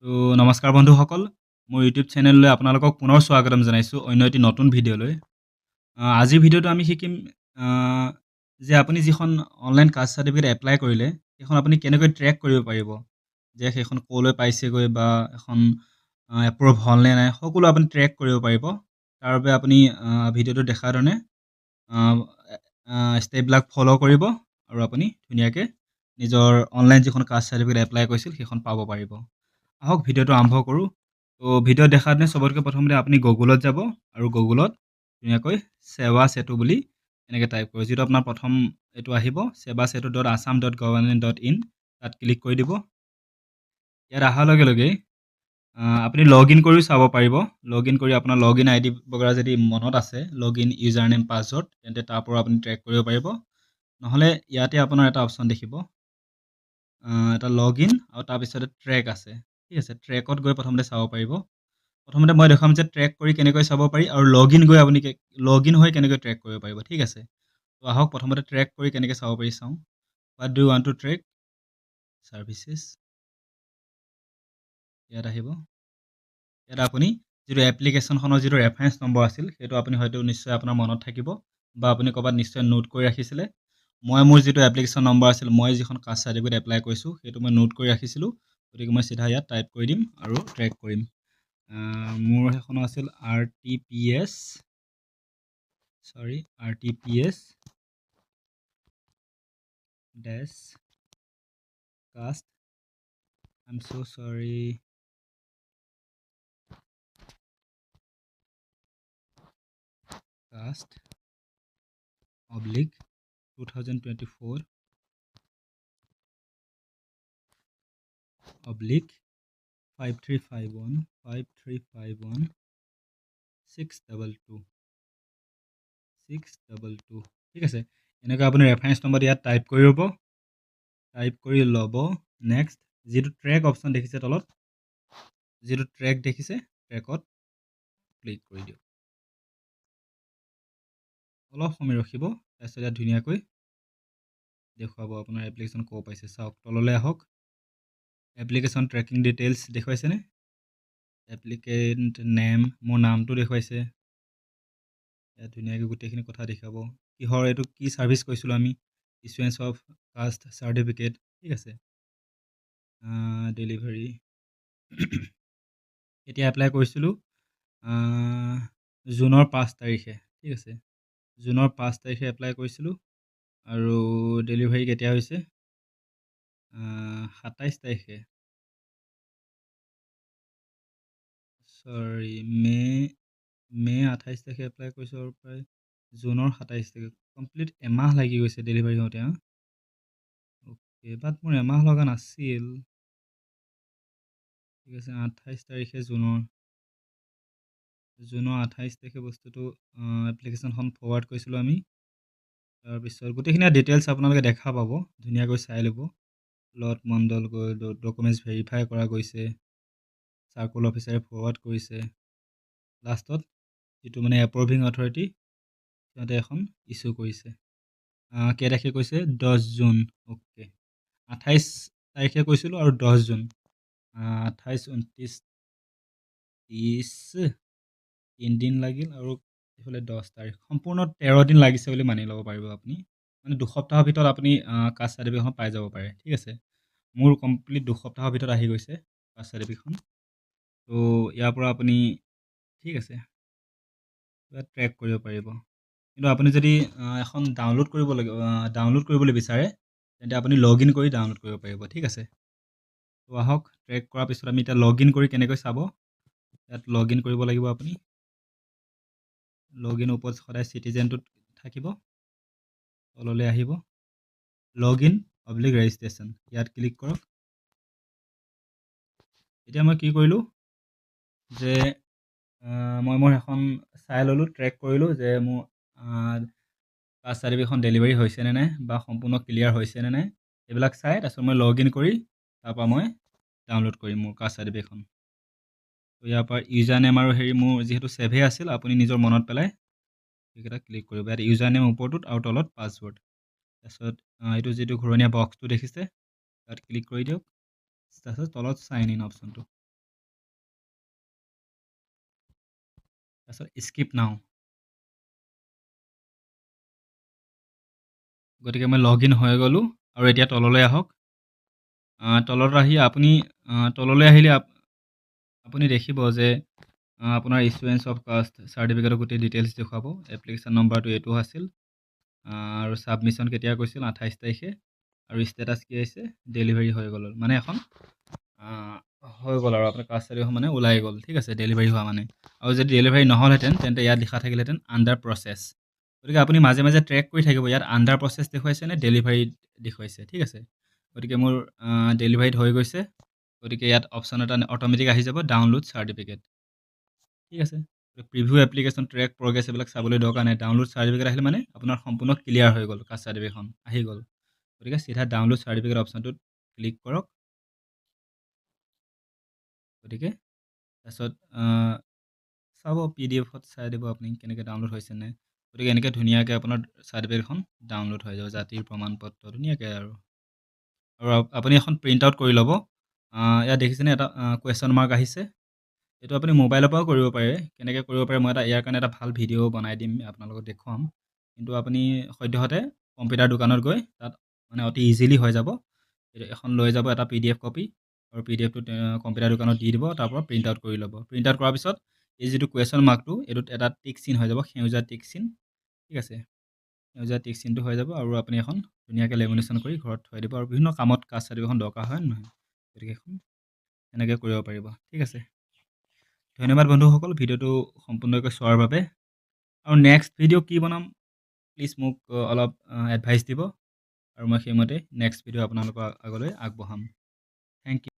তো নমস্কাৰ বন্ধুসকল, মোৰ ইউটিউব চেনেললৈ আপোনালোকক পুনৰ স্বাগতম জনাইছোঁ অন্য এটি নতুন ভিডিঅ'লৈ। আজিৰ ভিডিঅ'টো আমি শিকিম আ, যে আপুনি যিখন অনলাইন কাষ্ট চাৰ্টিফিকেট এপ্লাই কৰিলে, সেইখন আপুনি কেনেকৈ ট্ৰেক কৰিব পাৰিব। যে সেইখন ক'লৈ পাইছেগৈ বা এখন এপ্ৰুভ হ'লনে নাই, সকলো আপুনি ট্ৰেক কৰিব পাৰিব। তাৰ বাবে আপুনি ভিডিঅ'টো দেখাৰ ধৰণে ষ্টেপবিলাক ফ'ল' কৰিব আৰু আপুনি ধুনীয়াকৈ নিজৰ অনলাইন যিখন কাষ্ট চাৰ্টিফিকেট এপ্লাই কৰিছিল সেইখন পাব পাৰিব। আহক ভিডিঅ'টো আৰম্ভ কৰোঁ। তো ভিডিঅ' দেখাৰ দিনে চবতকৈ প্ৰথমতে আপুনি গুগলত যাব আৰু গুগলত ধুনীয়াকৈ সেৱা সেতু বুলি এনেকৈ টাইপ কৰিব, যিটো আপোনাৰ প্ৰথম এইটো আহিব sewasetu.assam.government.in, তাত ক্লিক কৰি দিব। ইয়াত অহাৰ লগে লগে আপুনি লগ ইন কৰিও চাব পাৰিব। লগ ইন কৰি আপোনাৰ লগ ইন ID বগেৰা যদি মনত আছে, লগ ইন ইউজাৰ নেম পাছৱৰ্ড, তেন্তে তাৰ পৰা আপুনি ট্ৰেক কৰিব পাৰিব। নহ'লে ইয়াতে আপোনাৰ এটা অপশ্যন দেখিব, এটা লগ ইন আৰু তাৰপিছতে ট্ৰেক আছে। ঠিক আছে, ট্ৰেকত গৈ প্ৰথমতে চাব পাৰিব। প্ৰথমতে মই দেখাম যে ট্ৰেক কৰি কেনেকৈ চাব পাৰি আৰু লগ ইন গৈ আপুনি লগ ইন হৈ কেনেকৈ ট্ৰেক কৰিব পাৰিব। ঠিক আছে, তো আহক প্ৰথমতে ট্ৰেক কৰি কেনেকৈ চাব পাৰি চাওঁ। What do you want to trek? Services, ইয়াত আহিব। ইয়াত আপুনি যিটো এপ্লিকেশ্যনখনৰ যিটো ৰেফাৰেঞ্চ নম্বৰ আছিল, সেইটো আপুনি হয়তো নিশ্চয় আপোনাৰ মনত থাকিব বা আপুনি ক'ৰবাত নিশ্চয় নোট কৰি ৰাখিছিলে। মই মোৰ যিটো এপ্লিকেশ্যন নম্বৰ আছিল, মই যিখন কাষ্ট চাৰ্টিফিকেট এপ্লাই কৰিছোঁ, সেইটো মই নোট কৰি ৰাখিছিলোঁ। গতিকে মই চিধা ইয়াত টাইপ কৰি দিম আৰু ট্ৰেক কৰিম। মোৰ সেইখন আছিল RTPS dash cast, I'm so sorry, cast oblique 2024 oblique 5351 622 622। ঠিক আছে, এনেকৈ আপুনি ৰেফাৰেঞ্চ নম্বৰ ইয়াত টাইপ কৰি ল'ব। টাইপ কৰি ল'ব। নেক্সট যিটো ট্ৰেক অপশ্যন দেখিছে তলত, যিটো ট্ৰেক দেখিছে, ট্ৰেকত ক্লিক কৰি দিয়ক। অলপ সময় ৰখিব, তাৰপিছত ইয়াত ধুনীয়াকৈ দেখুৱাব আপোনাৰ এপ্লিকেশ্যন ক'ব পাইছে। চাওক তললৈ আহক, এপ্লিকেশ্যন ট্ৰেকিং ডিটেইলছ দেখুৱাইছেনে? এপ্লিকেণ্ট নেম, মোৰ নামটো দেখুৱাইছে। ইয়াত ধুনীয়াকৈ গোটেইখিনি কথা দেখাব, কিহৰ এইটো কি ছাৰ্ভিচ কৰিছিলোঁ আমি, ইছুৱেঞ্চ অফ কাষ্ট চাৰ্টিফিকেট। ঠিক আছে, ডেলিভাৰী এতিয়া এপ্লাই কৰিছিলোঁ জুনৰ 5 তাৰিখে। ঠিক আছে, জুনৰ 5 তাৰিখে এপ্লাই কৰিছিলোঁ আৰু ডেলিভাৰী কেতিয়া হৈছে? 27 তাৰিখে, মে 28 তাৰিখে এপ্লাই কৰিছোঁ আৰু প্ৰায় জুনৰ 27 তাৰিখে, কমপ্লিট এমাহ লাগি গৈছে ডেলিভাৰী হওঁতে। অ'কে, বাট মোৰ এমাহ লগা নাছিল। ঠিক আছে, 28 তাৰিখে জুনৰ 28 তাৰিখে বস্তুটো এপ্লিকেশ্যনখন ফৰৱাৰ্ড কৰিছিলোঁ আমি। তাৰপিছত গোটেইখিনি ডিটেইলছ আপোনালোকে দেখা পাব, ধুনীয়াকৈ চাই ল'ব। লট মণ্ডল গৈ ডকুমেণ্টছ ভেৰিফাই কৰা গৈছে, চাৰ্কুল অফিচাৰে ফৰৱাৰ্ড কৰিছে। লাষ্টত যিটো মানে এপ্ৰুভিং অথৰিটি, সিহঁতে এখন ইছ্যু কৰিছে। কেই তাৰিখে কৈছে? 10 জুন। অ'কে, 28 তাৰিখে কৈছিলোঁ আৰু 10 জুন, 28, 29, 30, 3 দিন লাগিল আৰু এইফালে 10 তাৰিখ, সম্পূৰ্ণ 13 দিন লাগিছে বুলি মানি ল'ব পাৰিব আপুনি। মানে 2 সপ্তাহৰ ভিতৰত আপুনি কাষ্ট চাৰ্টিফিকেটখন পাই যাব পাৰে। ঠিক আছে, মোৰ কমপ্লিট 2 সপ্তাহৰ ভিতৰত আহি গৈছে কাষ্ট চাৰ্টিফিকেটখন। তো ইয়াৰ পৰা আপুনি ঠিক আছে ট্ৰেক কৰিব পাৰিব। কিন্তু আপুনি যদি এখন ডাউনলোড কৰিবলৈ বিচাৰে, তেন্তে আপুনি লগ ইন কৰি ডাউনলোড কৰিব পাৰিব। ঠিক আছে, তো আহক ট্ৰেক কৰাৰ পিছত আমি এতিয়া লগ ইন কৰি কেনেকৈ চাব। ইয়াত লগ ইন কৰিব লাগিব আপুনি। লগ ইন ওপৰত সদায় চিটিজেনটোত থাকিব, তললৈ আহিব, লগ ইন পাব্লিক ৰেজিষ্ট্ৰেশ্যন, ইয়াত ক্লিক কৰক। এতিয়া মই কি কৰিলোঁ যে মই মোৰ এখন চাই ল'লোঁ, ট্ৰেক কৰিলোঁ যে মোৰ কাষ্ট চাৰ্টিফিকেটখন ডেলিভাৰী হৈছেনে নাই বা সম্পূৰ্ণ ক্লিয়াৰ হৈছেনে নাই, এইবিলাক চাই তাৰপিছত মই লগ ইন কৰি তাৰপৰা মই ডাউনলোড কৰিম মোৰ কাষ্ট চাৰ্টিফিকেটখন। তো ইয়াৰ পৰা ইউজাৰ নেম আৰু মোৰ যিহেতু ছেভে আছিল, আপুনি নিজৰ মনত পেলাই সেইকেইটা ক্লিক কৰিব। ইয়াত ইউজাৰ নেম ওপৰটোত আৰু তলত পাছৱৰ্ড। তাৰপিছত এইটো যিটো ঘূৰণীয়া বক্সটো দেখিছে, তাত ক্লিক কৰি দিয়ক। তাৰপিছত তলত চাইন ইন অপশ্যনটো, তাৰপিছত স্কিপ নাও। গতিকে মই লগ ইন হৈ গ'লোঁ আৰু এতিয়া তললৈ আহক। তলত আহি আপুনি তললৈ আহিলে আপুনি দেখিব যে আপোনাৰ ইছুৱেঞ্চ অফ কাষ্ট চাৰ্টিফিকেটৰ গোটেই ডিটেইলছ দেখুৱাব। এপ্লিকেশ্যন নম্বৰটো এইটো আছিল আৰু ছাবমিশ্যন কেতিয়া কৈছিল 28 তাৰিখে আৰু ষ্টেটাছ কি আহিছে ডেলিভাৰী হৈ গ'ল মানে এখন হৈ গ'ল আৰু আপোনাৰ কাষ্ট চাৰ্টিফিকেট মানে ওলাই গ'ল ঠিক আছে ডেলিভাৰী হোৱা মানে আৰু যদি ডেলিভাৰী নহ'লহেঁতেন তেন্তে ইয়াত লিখা থাকিলহেঁতেন আণ্ডাৰ প্ৰচেছ। গতিকে আপুনি মাজে মাজে ট্ৰেক কৰি থাকিব ইয়াত আণ্ডাৰ প্ৰচেছ দেখুৱাইছে নে ডেলিভাৰীত দেখুৱাইছে ঠিক আছে। গতিকে মোৰ ডেলিভাৰীত হৈ গৈছে। গতিকে ইয়াত অপশ্যন এটা অট'মেটিক আহি যাব ডাউনলোড চাৰ্টিফিকেট ঠিক আছে। প্ৰিভিউ এপ্লিকেশ্যন ট্ৰেক প্ৰগ্ৰেছ এইবিলাক চাবলৈ দৰকাৰ নাই। ডাউনলোড চাৰ্টিফিকেট আহিলে মানে আপোনাৰ সম্পূৰ্ণ ক্লিয়াৰ হৈ গ'ল কাষ্ট চাৰ্টিফিকেটখন আহি গ'ল। গতিকে চিধা ডাউনলোড চাৰ্টিফিকেট অপশ্যনটোত ক্লিক কৰক। গতিকে তাৰপিছত চাব PDF-ত চাই দিব আপুনি কেনেকৈ ডাউনলোড হৈছে নে। গতিকে এনেকৈ ধুনীয়াকৈ আপোনাৰ চাৰ্টিফিকেটখন ডাউনলোড হৈ যাব জাতিৰ প্ৰমাণপত্ৰ ধুনীয়াকৈ আৰু আপুনি এখন প্ৰিণ্ট আউট কৰি ল'ব। ইয়াত দেখিছেনে এটা কুৱেশ্যন মাৰ্ক আহিছে। এইটো আপুনি মোবাইলৰ পৰাও কৰিব পাৰে। কেনেকৈ কৰিব পাৰে মই ইয়াৰ কাৰণে এটা ভাল ভিডিঅ' বনাই দিম আপোনালোকক দেখুৱাম। কিন্তু আপুনি সদ্যহতে কম্পিউটাৰ দোকানত গৈ তাত মানে অতি ইজিলি হৈ যাব। এখন লৈ যাব এটা PDF কপি আৰু PDF-টো কম্পিউটাৰ দোকানত দি দিব তাৰ পৰা প্ৰিণ্ট আউট কৰি ল'ব। প্ৰিণ্ট আউট কৰাৰ পিছত এই যিটো কুৱেশ্যন মাৰ্কটো এইটোত এটা টিক চিন হৈ যাব সেউজীয়া টিক চিন ঠিক আছে। সেউজীয়া টিক চিনটো হৈ যাব আৰু আপুনি এখন ধুনীয়াকৈ লেমিনেশ্যন কৰি ঘৰত থৈ দিব আৰু বিভিন্ন কামত কাষ্ট চাৰ্টিফিকেটখন দৰকাৰ হয় নহয়। গতিকে এখন এনেকৈ কৰিব পাৰিব ঠিক আছে। ধন্যবাদ বন্ধুসকল ভিডিঅ'টো সম্পূৰ্ণকৈ চোৱাৰ বাবে। আৰু নেক্সট ভিডিঅ' কি বনাম প্লিজ মোক অলপ এডভাইচ দিব আৰু মই সেইমতে নেক্সট ভিডিঅ' আপোনালোকৰ আগলৈ আগবঢ়াম। Thank U.